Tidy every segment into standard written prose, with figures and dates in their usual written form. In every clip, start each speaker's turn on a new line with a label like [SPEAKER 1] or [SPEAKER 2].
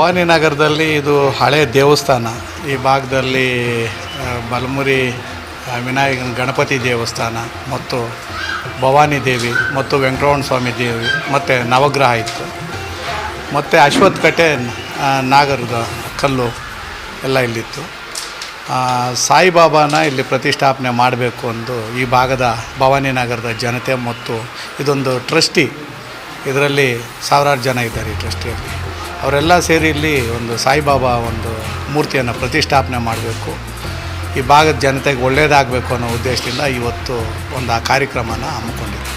[SPEAKER 1] ಭವಾನಿ ನಗರದಲ್ಲಿ ಇದು ಹಳೆ ದೇವಸ್ಥಾನ. ಈ ಭಾಗದಲ್ಲಿ ಬಲಮುರಿ ವಿನಾಯಕನ ಗಣಪತಿ ದೇವಸ್ಥಾನ ಮತ್ತು ಭವಾನಿ ದೇವಿ ಮತ್ತು ವೆಂಕಟರಮಣ ಸ್ವಾಮಿ ದೇವಿ ಮತ್ತು ನವಗ್ರಹ ಇತ್ತು. ಮತ್ತು ಅಶ್ವತ್ಥಕಟ್ಟೆ ನಾಗರದ ಕಲ್ಲು ಎಲ್ಲ ಇಲ್ಲಿತ್ತು. ಸಾಯಿಬಾಬಾನ ಇಲ್ಲಿ ಪ್ರತಿಷ್ಠಾಪನೆ ಮಾಡಬೇಕು ಎಂದು ಈ ಭಾಗದ ಭವಾನಿ ನಗರದ ಜನತೆ ಮತ್ತು ಇದೊಂದು ಟ್ರಸ್ಟಿ, ಇದರಲ್ಲಿ ಸಾವಿರಾರು ಜನ ಇದ್ದಾರೆ ಈ ಟ್ರಸ್ಟಿಯಲ್ಲಿ. ಅವರೆಲ್ಲ ಸೇರಿ ಇಲ್ಲಿ ಒಂದು ಸಾಯಿಬಾಬಾ ಒಂದು ಮೂರ್ತಿಯನ್ನು ಪ್ರತಿಷ್ಠಾಪನೆ ಮಾಡಬೇಕು, ಈ ಭಾಗದ ಜನತೆಗೆ ಒಳ್ಳೆಯದಾಗಬೇಕು ಅನ್ನೋ ಉದ್ದೇಶದಿಂದ ಇವತ್ತು ಒಂದು ಆ ಕಾರ್ಯಕ್ರಮನ ಹಮ್ಮಿಕೊಂಡಿದ್ದೆ.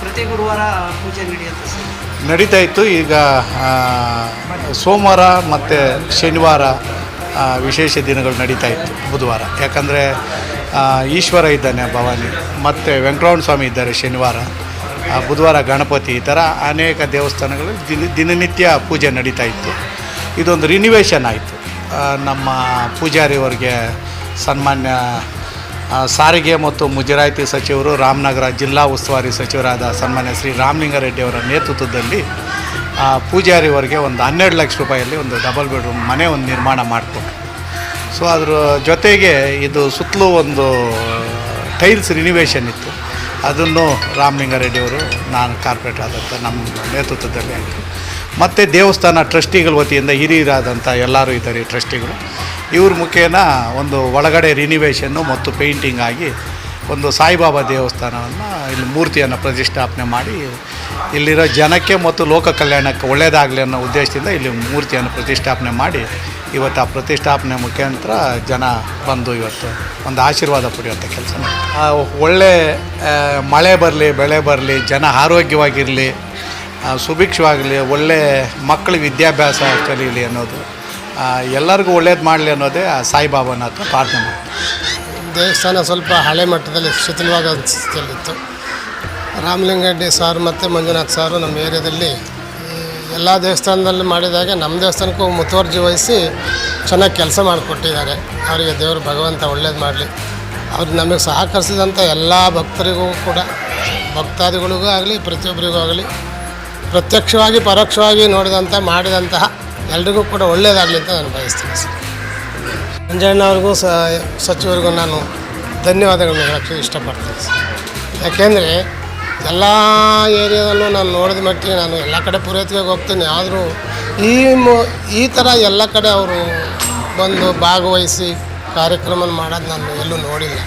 [SPEAKER 2] ಪ್ರತಿ ಗುರುವಾರ ಪೂಜೆ
[SPEAKER 1] ನಡೀತಾ ಇತ್ತು. ಈಗ ಸೋಮವಾರ ಮತ್ತು ಶನಿವಾರ ವಿಶೇಷ ದಿನಗಳು ನಡೀತಾ ಇತ್ತು. ಬುಧವಾರ ಯಾಕಂದರೆ ಈಶ್ವರ ಇದ್ದಾನೆ ಭವಾನಿ, ಮತ್ತು ವೆಂಕಟರಮಣ ಸ್ವಾಮಿ ಇದ್ದಾರೆ ಶನಿವಾರ, ಬುಧವಾರ ಗಣಪತಿ, ಈ ಥರ ಅನೇಕ ದೇವಸ್ಥಾನಗಳು ದಿನನಿತ್ಯ ಪೂಜೆ ನಡೀತಾ ಇತ್ತು. ಇದೊಂದು ರಿನಿವೇಷನ್ ಆಯಿತು. ನಮ್ಮ ಪೂಜಾರಿಯವರಿಗೆ ಸನ್ಮಾನ್ಯ ಸಾರಿಗೆ ಮತ್ತು ಮುಜರಾಯಿತಿ ಸಚಿವರು, ರಾಮನಗರ ಜಿಲ್ಲಾ ಉಸ್ತುವಾರಿ ಸಚಿವರಾದ ಸನ್ಮಾನ್ಯ ಶ್ರೀ ರಾಮಲಿಂಗಾರೆಡ್ಡಿಯವರ ನೇತೃತ್ವದಲ್ಲಿ ಪೂಜಾರಿಯವರಿಗೆ ಒಂದು 12 ಲಕ್ಷ ರೂಪಾಯಲ್ಲಿ ಒಂದು ಡಬಲ್ ಬೆಡ್ರೂಮ್ ಮನೆ ಒಂದು ನಿರ್ಮಾಣ ಮಾಡಿಕೊಟ್ರು. ಸೊ ಅದ್ರ ಜೊತೆಗೆ ಇದು ಸುತ್ತಲೂ ಒಂದು ಟೈಲ್ಸ್ ರಿನಿವೇಷನ್ ಇತ್ತು. ಅದನ್ನು ರಾಮಲಿಂಗಾರೆಡ್ಡಿಯವರು, ನಾನು ಕಾರ್ಪೊರೇಟರ್ ಆದಂಥ ನಮ್ಮ ನೇತೃತ್ವದಲ್ಲಿ ಆಯಿತು. ಮತ್ತು ದೇವಸ್ಥಾನ ಟ್ರಸ್ಟಿಗಳ ವತಿಯಿಂದ ಹಿರಿಯರಾದಂಥ ಎಲ್ಲರೂ ಇದ್ದಾರೆ ಟ್ರಸ್ಟಿಗಳು. ಇವ್ರ ಮುಖೇನ ಒಂದು ಒಳಗಡೆ ರಿನಿವೇಷನ್ನು ಮತ್ತು ಪೇಂಟಿಂಗ್ ಆಗಿ ಒಂದು ಸಾಯಿಬಾಬಾ ದೇವಸ್ಥಾನವನ್ನು ಇಲ್ಲಿ ಮೂರ್ತಿಯನ್ನು ಪ್ರತಿಷ್ಠಾಪನೆ ಮಾಡಿ ಇಲ್ಲಿರೋ ಜನಕ್ಕೆ ಮತ್ತು ಲೋಕ ಕಲ್ಯಾಣಕ್ಕೆ ಒಳ್ಳೆಯದಾಗಲಿ ಅನ್ನೋ ಉದ್ದೇಶದಿಂದ ಇಲ್ಲಿ ಮೂರ್ತಿಯನ್ನು ಪ್ರತಿಷ್ಠಾಪನೆ ಮಾಡಿ ಇವತ್ತು ಆ ಪ್ರತಿಷ್ಠಾಪನೆ ಮುಖಾಂತರ ಜನ ಬಂದು ಇವತ್ತು ಒಂದು ಆಶೀರ್ವಾದ ಪಡೆಯುವಂಥ ಕೆಲಸ ಮಾಡಿ ಒಳ್ಳೆ ಮಳೆ ಬರಲಿ, ಬೆಳೆ ಬರಲಿ, ಜನ ಆರೋಗ್ಯವಾಗಿರಲಿ, ಸುಭಿಕ್ಷವಾಗಲಿ, ಒಳ್ಳೆ ಮಕ್ಕಳಿಗೆ ವಿದ್ಯಾಭ್ಯಾಸ ಕಲೀಲಿ ಅನ್ನೋದು, ಎಲ್ಲರಿಗೂ ಒಳ್ಳೇದು ಮಾಡಲಿ ಅನ್ನೋದೇ ಆ ಸಾಯಿಬಾಬಾನ ಹತ್ರ ಪ್ರಾರ್ಥನೆ ಮಾಡಿ.
[SPEAKER 3] ದೇವಸ್ಥಾನ ಸ್ವಲ್ಪ ಹಳೆ ಮಟ್ಟದಲ್ಲಿ ಶಿಥಿಲವಾದ ಸ್ಥಿತಿಯಲ್ಲಿತ್ತು. ರಾಮಲಿಂಗರೆಡ್ಡಿ ಸಾರು ಮತ್ತು ಮಂಜುನಾಥ್ ಸಾರು ನಮ್ಮ ಏರಿಯಾದಲ್ಲಿ ಎಲ್ಲ ದೇವಸ್ಥಾನದಲ್ಲಿ ಮಾಡಿದಾಗೆ ನಮ್ಮ ದೇವಸ್ಥಾನಕ್ಕೂ ಮುತುವರ್ಜಿ ವಹಿಸಿ ಚೆನ್ನಾಗಿ ಕೆಲಸ ಮಾಡಿಕೊಟ್ಟಿದ್ದಾರೆ. ಅವರಿಗೆ ದೇವರು ಭಗವಂತ ಒಳ್ಳೇದು ಮಾಡಲಿ. ಅವ್ರು ನಮಗೆ ಸಹಕರಿಸಿದಂಥ ಎಲ್ಲ ಭಕ್ತರಿಗೂ ಕೂಡ, ಭಕ್ತಾದಿಗಳಿಗೂ ಆಗಲಿ ಪ್ರತಿಯೊಬ್ಬರಿಗೂ ಆಗಲಿ, ಪ್ರತ್ಯಕ್ಷವಾಗಿ ಪರೋಕ್ಷವಾಗಿ ಮಾಡಿದಂತಹ ಎಲ್ರಿಗೂ ಕೂಡ ಒಳ್ಳೆಯದಾಗಲಿ ಅಂತ ನಾನು ಬಯಸ್ತೀನಿ ಸರ್. ಮಂಜಣ್ಣವ್ರಿಗೂ ಸಚಿವರಿಗೂ ನಾನು ಧನ್ಯವಾದಗಳನ್ನ ಹೇಳೋಕ್ಕೆ ಇಷ್ಟಪಡ್ತೀನಿ ಸರ್. ಯಾಕೆಂದರೆ ಎಲ್ಲ ಏರಿಯಾದಲ್ಲೂ ನಾನು ನೋಡಿದ ಮಟ್ಟಿಗೆ ನಾನು ಎಲ್ಲ ಕಡೆ ಪೂರೈಕೆಗೆ ಹೋಗ್ತೀನಿ, ಆದರೂ ಈ ಥರ ಎಲ್ಲ ಕಡೆ ಅವರು ಬಂದು ಭಾಗವಹಿಸಿ ಕಾರ್ಯಕ್ರಮ ಮಾಡೋದು ನಾನು ಎಲ್ಲೂ ನೋಡಿಲ್ಲ.